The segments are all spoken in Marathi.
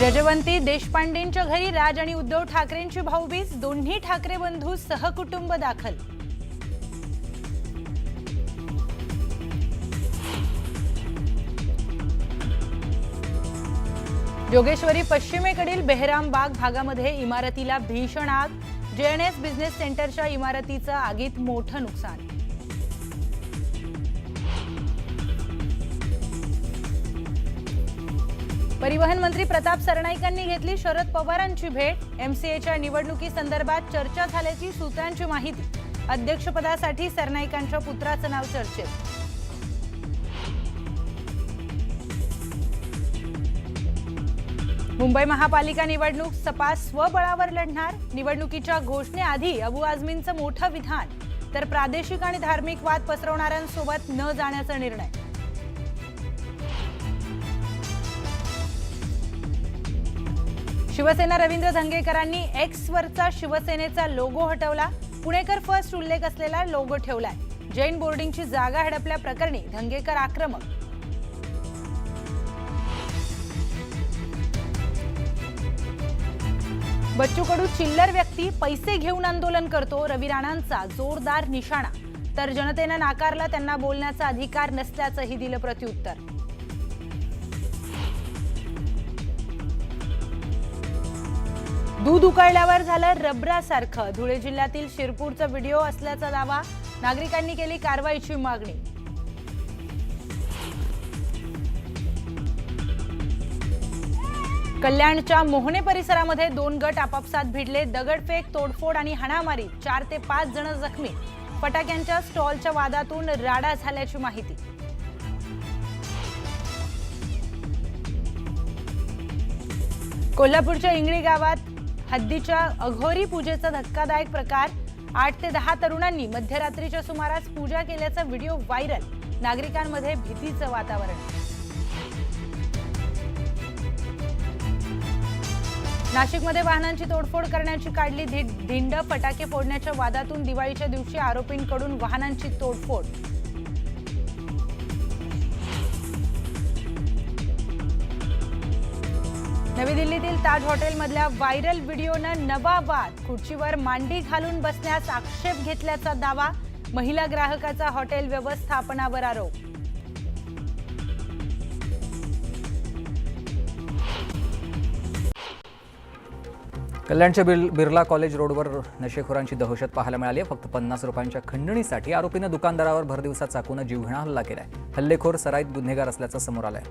जजवंती देशपांडेंच्या घरी राज आणि उद्धव ठाकरेंची भाऊबीज, दोन्ही ठाकरे बंधू सहकुटुंब दाखल. जोगेश्वरी पश्चिमेकडील बेहरामबाग भागामध्ये इमारतीला भीषण आग, जेएनएस बिझनेस सेंटरच्या इमारतीचं आगीत मोठं नुकसान. परिवहन मंत्री प्रताप सरनाईकांनी घेतली शरद पवारांची भेट. एमसीएच्या निवडणुकीसंदर्भात चर्चा झाल्याची सूत्रांची माहिती. अध्यक्षपदासाठी सरनाईकांच्या पुत्राचं नाव चर्चेत. मुंबई महापालिका निवडणूक सपा स्वबळावर लढणार. निवडणुकीच्या घोषणेआधी अबू आझमींचं मोठं विधान, तर प्रादेशिक आणि धार्मिक वाद पसरवणाऱ्यांसोबत न जाण्याचा निर्णय. शिवसेना रवींद्र धंगेकरांनी एक्सवरचा शिवसेनेचा लोगो हटवला. पुणेकर फर्स्ट उल्लेख असलेला लोगो ठेवलाय. जैन बोर्डिंगची जागा हडपल्या प्रकरणी धंगेकर आक्रमक. बच्चू कडू चिल्लर व्यक्ती, पैसे घेऊन आंदोलन करतो. रवी राणांचा जोरदार निशाणा. तर जनतेनं नाकारला, त्यांना बोलण्याचा अधिकार नसल्याचंही दिलं प्रत्युत्तर. दूध उकळल्यावर झालं रबरासारखं. धुळे जिल्ह्यातील शिरपूरचा व्हिडिओ असल्याचा दावा. नागरिकांनी केली कारवाईची मागणी. कल्याणच्या मोहने परिसरामध्ये 2 गट आपापसात भिडले. दगडफेक, तोडफोड आणि हाणामारी. 4 ते 5 जण जखमी. फटाक्यांच्या स्टॉलच्या वादातून राडा झाल्याची माहिती. कोल्हापूरच्या इंगळी गावात हद्दीच्या अघोरी पूजेचा धक्कादायक प्रकार. 8 ते 10 तरुणांनी मध्यरात्रीच्या सुमारास पूजा केल्याचा व्हिडिओ व्हायरल. नागरिकांमध्ये भीतीचं वातावरण. नाशिकमध्ये वाहनांची तोडफोड करण्याची काढली धिंड. फटाके फोडण्याच्या वादातून दिवाळीच्या दिवशी आरोपींकडून वाहनांची तोडफोड. नवी दिल्लीतील ताज हॉटेलमधल्या व्हायरल व्हिडिओनं नवा वाद. खुर्चीवर मांडी घालून बसण्यास आक्षेप घेतल्याचा दावा. महिला ग्राहकाचा हॉटेल व्यवस्थापनावर आरोप. कल्याणच्या बिर्ला कॉलेज रोडवर नशेखोरांची दहशत पाहायला मिळाली. फक्त 50 रुपयांच्या खंडणीसाठी आरोपीनं दुकानदारावर भरदिवसा चाकून जीवघेणा हल्ला केलाय. हल्लेखोर सराईत गुन्हेगार असल्याचं समोर आलंय.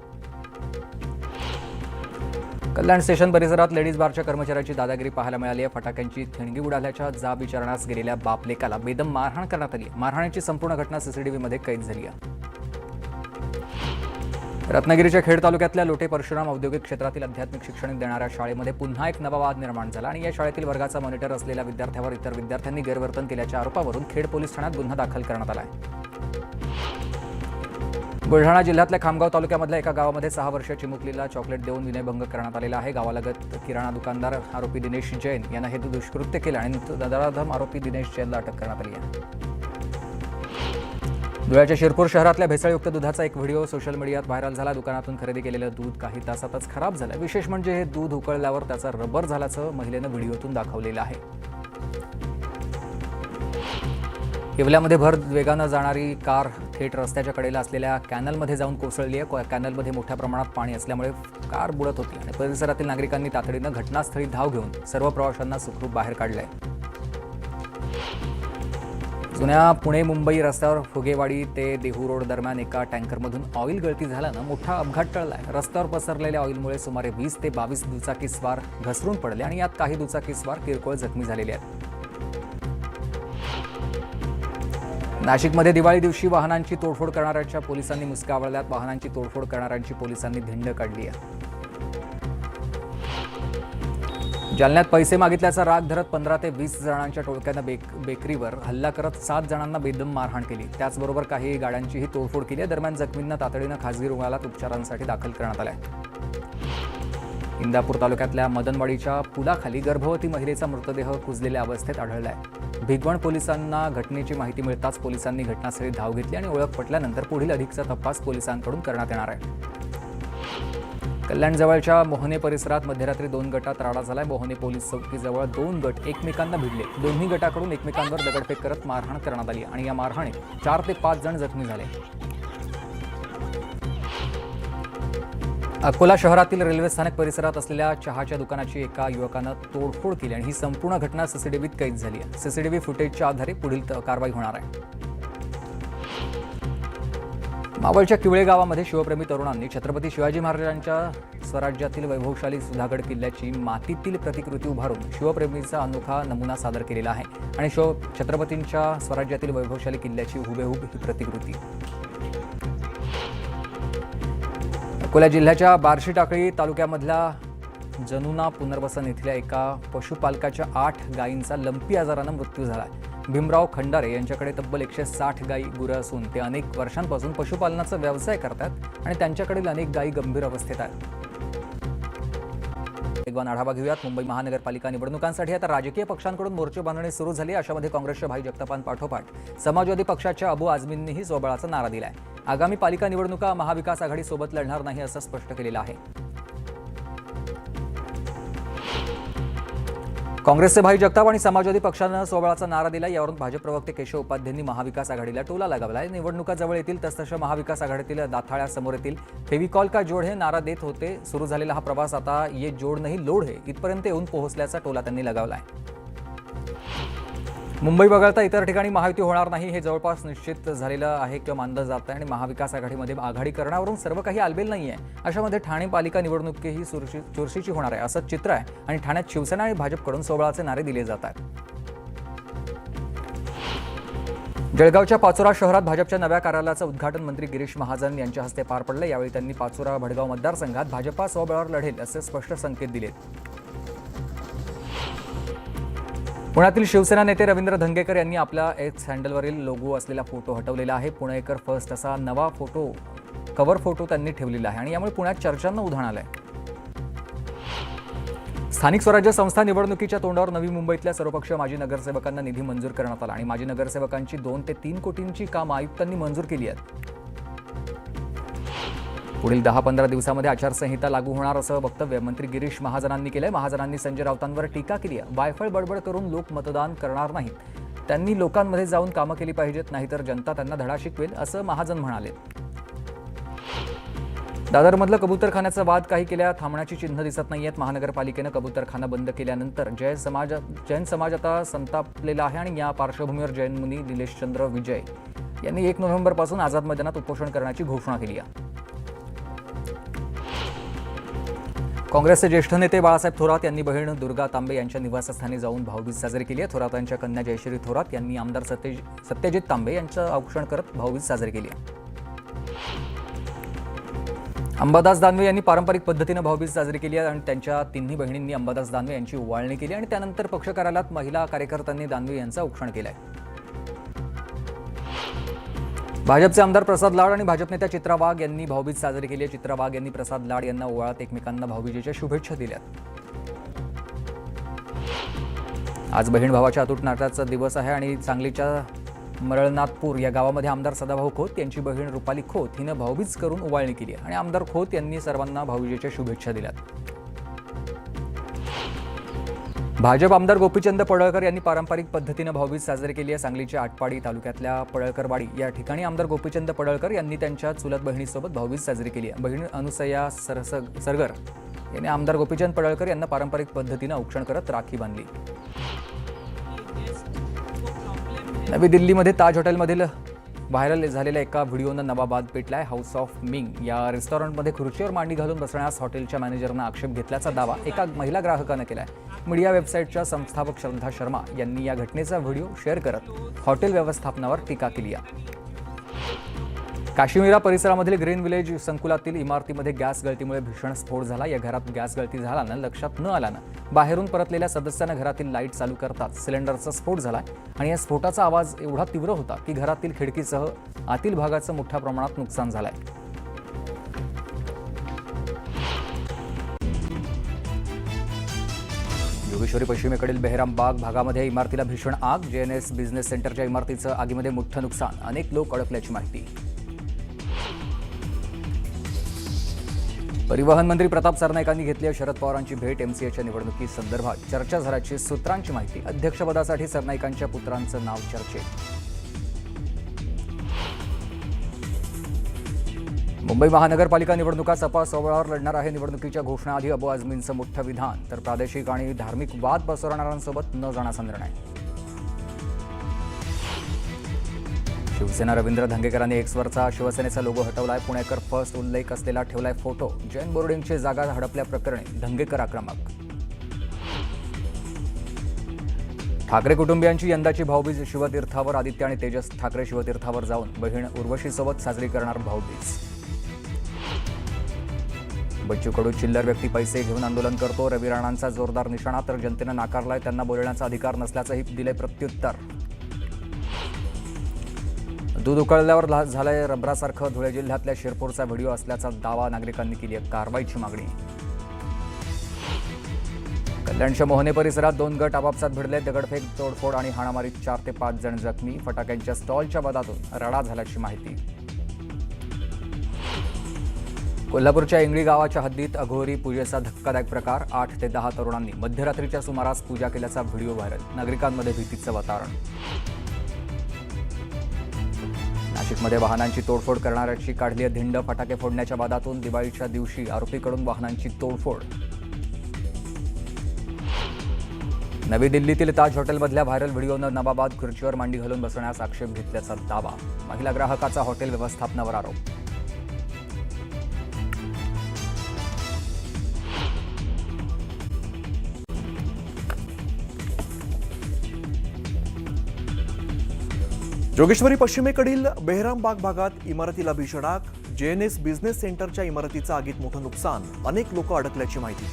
कल्याण स्टेशन परिसरात लेडीज बारच्या कर्मचाऱ्याची दादागिरी पाहायला मिळाली आहे. फटाक्यांची ठिणगी उडाल्याच्या जाब विचारण्यास गेलेल्या बापलेकाला बेदम मारहाण करण्यात आली. मारहाणीची संपूर्ण घटना सीसीटीव्हीमध्ये कैद झाली आहे. रत्नागिरीच्या खेड तालुक्यातल्या लोटे परशुराम औद्योगिक क्षेत्रातील आध्यात्मिक शिक्षण देणाऱ्या शाळेमध्ये पुन्हा एक नवा वाद निर्माण झाला आणि या शाळेतील वर्गाचा मॉनिटर असलेल्या विद्यार्थ्यावर इतर विद्यार्थ्यांनी गैरवर्तन केल्याच्या आरोपावरून खेड पोलीस ठाण्यात गुन्हा दाखल करण्यात आला आहे. बुलढाणा जिल्ह्यातल्या खामगाव तालुक्यामधल्या एका गावामध्ये 6 वर्षीय चिमुकलीला चॉकलेट देऊन विनयभंग करण्यात आलेला आहे. गावालगत किराणा दुकानदार आरोपी दिनेश जैन यांना हे दुष्कृत्य केलं आणि नराधम आरोपी दिनेश जैनला अटक करण्यात आली आहे. धुळ्याच्या शिरपूर शहरातल्या भेसळयुक्त दुधाचा एक व्हिडिओ सोशल मीडियात व्हायरल झाला. दुकानातून खरेदी केलेलं दूध काही तासातच खराब झालं. विशेष म्हणजे हे दूध उकळल्यावर त्याचा रबर झाल्याचं महिलेनं व्हिडिओतून दाखवलेलं आहे. येवल्यामध्ये भर वेगानं जाणारी कार थेट रस्त्याच्या कडेला असलेल्या कॅनलमध्ये जाऊन कोसळली आहे. कॅनलमध्ये मोठ्या प्रमाणात पाणी असल्यामुळे कार बुडत होती आणि परिसरातील नागरिकांनी तातडीनं घटनास्थळी धाव घेऊन सर्व प्रवाशांना सुखरूप बाहेर काढलंय. जुन्या पुणे मुंबई रस्त्यावर फुगेवाडी ते देहू रोड दरम्यान एका टँकरमधून ऑइल गळती झाल्यानं मोठा अपघात टळलाय. रस्त्यावर पसरलेल्या ऑइलमुळे सुमारे 20 ते 22 दुचाकी स्वार घसरून पडले आणि यात काही दुचाकी स्वार किरकोळ जखमी झालेले आहेत. नाशिकमध्ये दिवाळी दिवशी वाहनांची तोडफोड करणाऱ्यांच्या पोलिसांनी मुसक्या आवळल्यात. वाहनांची तोडफोड करणाऱ्यांची पोलिसांनी धिंड काढली आहे. जालन्यात पैसे मागितल्याचा राग धरत 15 ते 20 जणांच्या टोळक्यानं बेकरीवर हल्ला करत 7 जणांना बेदम मारहाण केली. त्याचबरोबर काही गाड्यांचीही तोडफोड केली. दरम्यान जखमींना तातडीनं खासगी रुग्णालयात उपचारांसाठी दाखल करण्यात आलं आहे. इंदापूर तालुक्यातल्या मदनवाडीच्या पुलाखाली गर्भवती महिलेचा मृतदेह कुजलेल्या अवस्थेत आढळला आहे. भिगवण पोलिसांना घटनेची माहिती मिळताच पोलिसांनी घटनास्थळी धाव घेतली आणि ओळख पटल्यानंतर पुढील अधिकचा तपास पोलिसांकडून करण्यात येणार आहे. कल्याणजवळच्या मोहने परिसरात मध्यरात्री 2 गटात राडा झालाय. मोहने पोलीस चौकीजवळ 2 गट एकमेकांना भिडले. दोन्ही गटाकडून एकमेकांवर दगडफेक करत मारहाण करण्यात आली आणि या मारहाणीत 4 ते 5 जण जखमी झाले. अकोला शहरातील रेल्वे स्थानक परिसरात असलेल्या चहाच्या दुकानाची एका युवकानं तोडफोड केली आणि ही संपूर्ण घटना सीसीटीव्हीत कैद झाली आहे. सीसीटीव्ही फुटेजच्या आधारे पुढील कारवाई होणार आहे. मावळच्या किवळे गावामध्ये शिवप्रेमी तरुणांनी छत्रपती शिवाजी महाराजांच्या स्वराज्यातील वैभवशाली सुधागड किल्ल्याची मातीतील प्रतिकृती उभारून शिवप्रेमीचा अनोखा नमुना सादर केलेला आहे आणि छत्रपतींच्या स्वराज्यातील वैभवशाली किल्ल्याची हुबेहूब ही प्रतिकृती. अकोला जिल्ह्याच्या बार्शी टाकळी तालुक्यामधल्या जनुना पुनर्वसन इथल्या एका पशुपालकाच्या 8 गायींचा लंपी आजारानं मृत्यू झाला. भीमराव खंडारे यांच्याकडे तब्बल 160 गायी गुरं असून ते अनेक वर्षांपासून पशुपालनाचा व्यवसाय करतात आणि त्यांच्याकडील अनेक गायी गंभीर अवस्थेत आहेत. वेगवान आढावा घेऊयात. मुंबई महानगरपालिका निवडणुकांसाठी आता राजकीय पक्षांकडून मोर्चे बांधणी सुरू झाली. अशामध्ये काँग्रेसच्या भाई जगतापांपाठोपाठ समाजवादी पक्षाच्या अबू आझमींनीही स्वबळाचा नारा दिलाय. आगामी पालिका निवडणुका महाविकास आघाडीसोबत लढणार नाही असं स्पष्ट केलेलं आहे. काँग्रेसचे भाई जगताप आणि समाजवादी पक्षानं स्वबळाचा नारा दिला. यावरून भाजप प्रवक्ते केशव उपाध्यांनी महाविकास आघाडीला टोला लगावला. निवडणुका जवळ येतील तसतशा महाविकास आघाडीतील दाथाळ्या समोर येतील. फेविकॉल का जोड हे नारा देत होते. सुरू झालेला हा प्रवास आता ये जोड नाही लोड हे इथपर्यंत येऊन पोहोचल्याचा टोला त्यांनी लगावलाय. मुंबई वगळता इतर ठिकाणी महायुती होणार नाही हे जवळपास निश्चित झालेलं आहे किंवा मानलं जात आहे आणि महाविकास आघाडीमध्ये आघाडी करण्यावरून सर्व काही आलबेल नाही आहे. अशामध्ये ठाणे पालिका निवडणुकीही चुरशीची होणार आहे असं चित्र आहे आणि ठाण्यात शिवसेना आणि भाजपकडून स्वबळाचे नारे दिले जात आहेत. जळगावच्या पाचोरा शहरात भाजपच्या नव्या कार्यालयाचं उद्घाटन मंत्री गिरीश महाजन यांच्या हस्ते पार पडलं. यावेळी त्यांनी पाचोरा भडगाव मतदारसंघात भाजपा स्वबळावर लढेल असे स्पष्ट संकेत दिलेत. पुण्यातील शिवसेना नेते रवींद्र धंगेकर यांनी आपल्या एक्स हँडलवरील लोगो असलेला फोटो हटवलेला आहे. पुणेकर फर्स्ट असा नवा कव्हर फोटो त्यांनी ठेवलेला आहे आणि यामुळे पुण्यात चर्चांना उधाण आलंय. स्थानिक स्वराज्य संस्था निवडणुकीच्या तोंडावर नवी मुंबईतल्या सर्वपक्षीय माजी नगरसेवकांना निधी मंजूर करण्यात आला आणि माजी नगरसेवकांची 2 ते 3 कोटींची कामं आयुक्तांनी मंजूर केली आहेत. पुढील 10-15 दिवसामध्ये आचारसंहिता लागू होणार असं वक्तव्य मंत्री गिरीश महाजनांनी केलंय. महाजनांनी संजय राऊतांवर टीका केली आहे. वायफळ बडबड करून लोक मतदान करणार नाहीत. त्यांनी लोकांमध्ये जाऊन कामं केली पाहिजेत, नाहीतर जनता त्यांना धडा शिकवेल असं महाजन म्हणाले. दादरमधलं कबूतरखान्याचा वाद काही केल्या थांबण्याची चिन्ह दिसत नाहीयेत. महानगरपालिकेनं कबूतरखाना बंद केल्यानंतर जैन समाज आता संतापलेला आहे आणि या पार्श्वभूमीवर जैन मुनी निलेशचंद्र विजय यांनी 1 नोव्हेंबरपासून आझाद मैदानात उपोषण करण्याची घोषणा केली आहे. काँग्रेसचे ज्येष्ठ नेते बाळासाहेब थोरात यांनी बहीण दुर्गा तांबे यांच्या निवासस्थानी जाऊन भाऊबीज साजरी केली आहे. थोरातांच्या कन्या जयश्री थोरात यांनी आमदार सत्यजित तांबे यांचं औक्षण करत भाऊबीज साजरी केली आहे. अंबादास दानवे यांनी पारंपरिक पद्धतीनं भाऊबीज साजरी केली आहे आणि त्यांच्या तिन्ही बहिणींनी अंबादास दानवे यांची ओवाळणी केली आणि त्यानंतर पक्ष कार्यालयात महिला कार्यकर्त्यांनी दानवे यांचं औक्षण केलंय. भाजपचे आमदार प्रसाद लाड आणि भाजप नेत्या चित्रा वाघ यांनी भाऊबीज साजरी केली आहे. चित्रा वाघ यांनी प्रसाद लाड यांना ओवाळत एकमेकांना भाऊबीजेच्या शुभेच्छा दिल्या. आज बहीण भावाच्या अतूट नात्याचा दिवस आहे आणि सांगलीच्या मरळनाथपूर या गावामध्ये आमदार सदाभाऊ खोत यांची बहीण रुपाली खोत हिनं भाऊबीज करून ओवाळणी केली आणि आमदार खोत यांनी सर्वांना भाऊबीजेच्या शुभेच्छा दिल्या. भाजप आमदार गोपीचंद पडळकर यांनी पारंपरिक पद्धतीनं भाऊबीज साजरी केली आहे. सांगलीच्या आटपाडी तालुक्यातल्या पडळकरवाडी या ठिकाणी आमदार गोपीचंद पडळकर यांनी त्यांच्या चुलत बहिणीसोबत भाऊबीज साजरी केली आहे. बहीण अनुसया सरगर यांनी आमदार गोपीचंद पडळकर यांना पारंपरिक पद्धतीनं औक्षण करत राखी बांधली. नवी दिल्लीमध्ये ताज हॉटेलमधील व्हायरल झालेल्या एका व्हिडिओनं नवा वाद पेटलाय. हाऊस ऑफ मिंग या रेस्टॉरंटमध्ये खुर्चीवर मांडी घालून बसण्यास हॉटेलच्या मॅनेजरनं आक्षेप घेतल्याचा दावा एका महिला ग्राहकानं केलाय. मीडिया वेबसाईटच्या संस्थापक श्रद्धा शर्मा यांनी या घटनेचा व्हिडिओ शेअर करत हॉटेल व्यवस्थापनावर टीका केली आहे. काश्मीरा परिसरामधील ग्रीन विलेज संकुलातील इमारतीमध्ये गॅस गळतीमुळे भीषण स्फोट झाला. या घरात गॅस गळती झाल्यानं लक्षात न आल्यानं बाहेरून परतलेल्या सदस्यानं घरातील लाईट चालू करताच सिलेंडरचा स्फोट झाला आणि या स्फोटाचा आवाज एवढा तीव्र होता की घरातील खिडकीसह आतील भागाचं मोठ्या प्रमाणात नुकसान झालंय. योगेश्वरी पश्चिमेकडील बेहरामबाग भागामध्ये इमारतीला भीषण आग. JNS बिझनेस सेंटरच्या इमारतीचं आगीमध्ये मोठं नुकसान. अनेक लोक अडकल्याची माहिती. परिवहन मंत्री प्रताप सरनाईकांनी घेतली शरद पवारांची भेट. एमसीएच्या निवडणुकीसंदर्भात चर्चा झाल्याची सूत्रांची माहिती. अध्यक्षपदासाठी सरनाईकांच्या पुत्रांचं नाव चर्चेत. मुंबई महानगरपालिका निवडणुका सपा सोबळावर लढणार आहे. निवडणुकीच्या घोषणाआधी अबू आझमींचं मोठं विधान. तर प्रादेशिक आणि धार्मिक वाद पसरवणाऱ्यांसोबत न जाण्याचा निर्णय. शिवसेना रवींद्र धंगेकरांनी एक्सवरचा शिवसेनेचा लोगो हटवलाय. पुणेकर फर्स्ट उल्लेख असलेला ठेवलाय फोटो. जैन बोर्डिंगची जागा हडपल्याप्रकरणी धंगेकर आक्रमक. ठाकरे कुटुंबियांची यंदाची भाऊबीज शिवतीर्थावर. आदित्य आणि तेजस ठाकरे शिवतीर्थावर जाऊन बहीण उर्वशीसोबत साजरी करणार भाऊबीज. बच्चू कडू चिल्लर व्यक्ती पैसे घेऊन आंदोलन करतो. रवी राणांचा जोरदार निशाणा. तर जनतेनं नाकारलाय. त्यांना बोलण्याचा अधिकार नसल्याचंही दिलंय प्रत्युत्तर. दूध उकळल्यावर झालंय रबरासारखं. धुळे जिल्ह्यातल्या शिरपूरचा व्हिडिओ असल्याचा दावा. नागरिकांनी केली आहे कारवाईची मागणी. कल्याणच्या मोहने परिसरात 2 गट आपापसात भिडले. दगडफेक, तोडफोड आणि हाणामारीत 4 ते 5 जण जखमी. फटाक्यांच्या स्टॉलच्या वादातून राडा झाल्याची माहिती. कोल्हापूरच्या इंगळी गावाच्या हद्दीत अघोरी पूजेचा धक्कादायक प्रकार. 8 ते 10 तरुणांनी मध्यरात्रीच्या सुमारास पूजा केल्याचा व्हिडिओ व्हायरल. नागरिकांमध्ये भीतीचं वातावरण. नाशिकमध्ये वाहनांची तोडफोड करणाऱ्याची काढली आहे धिंड. फटाके फोडण्याच्या वादातून दिवाळीच्या दिवशी आरोपीकडून वाहनांची तोडफोड. नवी दिल्लीतील ताज हॉटेलमधल्या व्हायरल व्हिडिओनं नवाबाद खुर्चीवर मांडी घालून बसण्यास आक्षेप घेतल्याचा दावा. महिला ग्राहकाचा हॉटेल व्यवस्थापनावर आरोप. जोगेश्वरी पश्चिमेकडील बेहरामबाग भागात इमारतीला भीषण आग. जेएनएस बिझनेस सेंटरच्या इमारतीचं आगीत मोठं नुकसान. अनेक लोक अडकल्याची माहिती.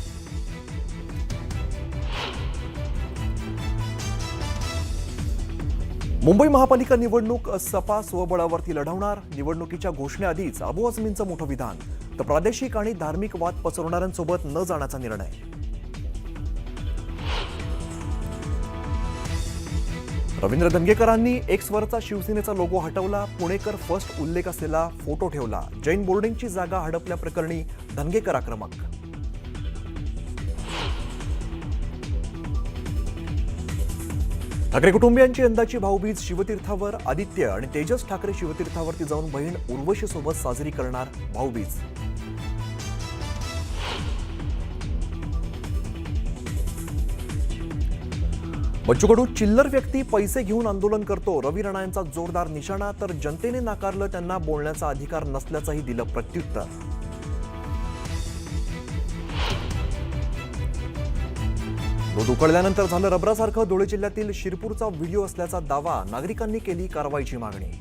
मुंबई महापालिका निवडणूक सपा स्वबळावरती लढवणार. निवडणुकीच्या घोषणेआधीच अबू आझमींचं मोठं विधान. तर प्रादेशिक आणि धार्मिक वाद पसरवणाऱ्यांसोबत न जाण्याचा निर्णय. रवींद्र धंगेकरांनी एक्सवरचा शिवसेनेचा लोगो हटवला. पुणेकर फर्स्ट उल्लेख असलेला फोटो ठेवला. जैन बोर्डिंगची जागा हडपल्याप्रकरणी धंगेकर आक्रमक. ठाकरे कुटुंबियांची यंदाची भाऊबीज शिवतीर्थावर. आदित्य आणि तेजस ठाकरे शिवतीर्थावरती जाऊन बहीण उर्वशीसोबत साजरी करणार भाऊबीज. बच्चू कडू चिल्लर व्यक्ती पैसे घेऊन आंदोलन करतो. रवी राणांचा जोरदार निशाणा. तर जनतेने नाकारलं. त्यांना बोलण्याचा अधिकार नसल्याचंही दिलं प्रत्युत्तर. दूध उकळल्यानंतर झालं रबरासारखं. धुळे जिल्ह्यातील शिरपूरचा व्हिडिओ असल्याचा दावा. नागरिकांनी केली कारवाईची मागणी.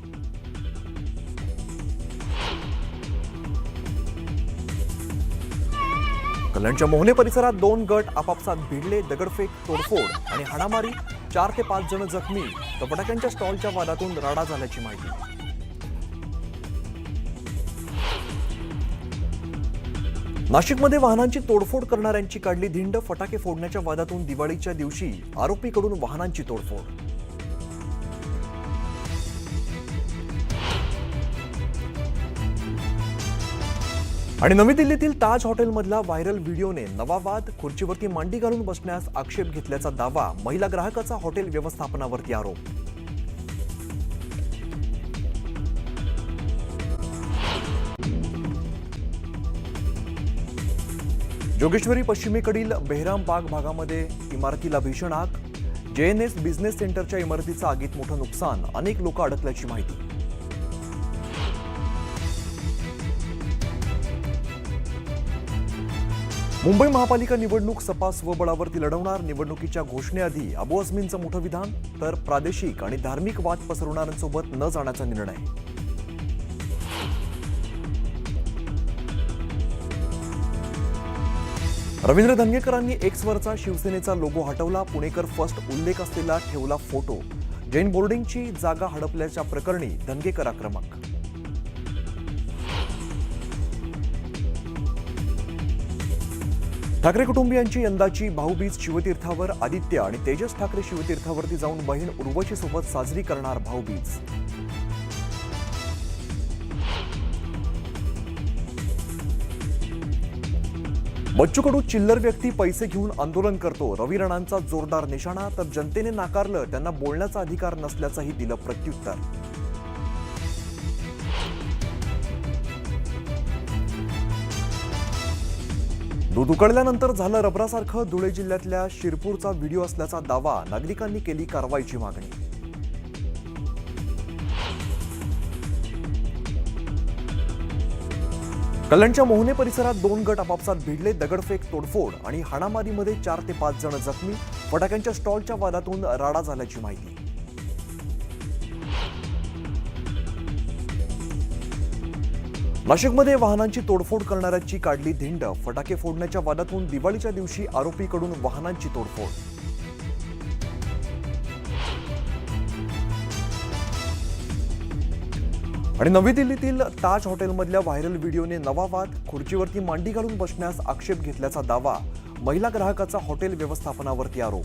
कल्याणच्या मोहने परिसरात 2 गट आपापसात भिडले. दगडफेक, तोडफोड आणि हाणामारी. 4 ते 5 जण जखमी. तर फटाक्यांच्या स्टॉलच्या वादातून राडा झाल्याची माहिती. नाशिकमध्ये वाहनांची तोडफोड करणाऱ्यांची काढली धिंड. फटाके फोडण्याच्या वादातून दिवाळीच्या दिवशी आरोपीकडून वाहनांची तोडफोड. आणि नवी दिल्लीतील ताज हॉटेलमधला व्हायरल व्हिडिओने नवाबाद खुर्चीवरती मांडी घालून बसण्यास आक्षेप घेतल्याचा दावा. महिला ग्राहकाचा हॉटेल व्यवस्थापनावरती आरोप. जोगेश्वरी पश्चिमेकडील बेहरामबाग भागामध्ये इमारतीला भीषण आग. जेएनएस बिझनेस सेंटरच्या इमारतीचं आगीत मोठं नुकसान. अनेक लोक अडकल्याची माहिती. मुंबई महापालिका निवडणूक सपा स्वबळावरती लढवणार. निवडणुकीच्या घोषणेआधी अबू आझमींचं मोठं विधान. तर प्रादेशिक आणि धार्मिक वाद पसरवणाऱ्यांसोबत न जाण्याचा निर्णय. रवींद्र धंगेकरांनी एक्सवरचा शिवसेनेचा लोगो हटवला. पुणेकर फर्स्ट उल्लेख असलेला ठेवला फोटो. जैन बोर्डिंगची जागा हडपल्याच्या प्रकरणी धंगेकर आक्रमक. ठाकरे कुटुंबियांची यंदाची भाऊबीज शिवतीर्थावर. आदित्य आणि तेजस ठाकरे शिवतीर्थावरती जाऊन बहीण उर्वशीसोबत साजरी करणार भाऊबीज. बच्चू कडू चिल्लर व्यक्ती पैसे घेऊन आंदोलन करतो. रवी राणांचा जोरदार निशाणा. तर जनतेने नाकारलं, त्यांना बोलण्याचा अधिकार नसल्याचंही दिलं प्रत्युत्तर. दूध उकळल्यानंतर झालं रबरासारखं. धुळे जिल्ह्यातल्या शिरपूरचा व्हिडिओ असल्याचा दावा. नागरिकांनी केली कारवाईची मागणी. कल्याणच्या मोहने परिसरात 2 गट आपापसात भिडले. दगडफेक, तोडफोड आणि हाणामारीमध्ये 4 ते 5 जण जखमी. फटाक्यांच्या स्टॉलच्या वादातून राडा झाल्याची माहिती. नाशिकमध्ये वाहनांची तोडफोड करणाऱ्यांची काढली धिंड. फटाके फोडण्याच्या वादातून दिवाळीच्या दिवशी आरोपीकडून वाहनांची तोडफोड. आणि नवी दिल्लीतील ताज हॉटेलमधल्या व्हायरल व्हिडिओने नवा वाद. खुर्चीवरती मांडी घालून बसण्यास आक्षेप घेतल्याचा दावा. महिला ग्राहकाचा हॉटेल व्यवस्थापनावरती आरोप.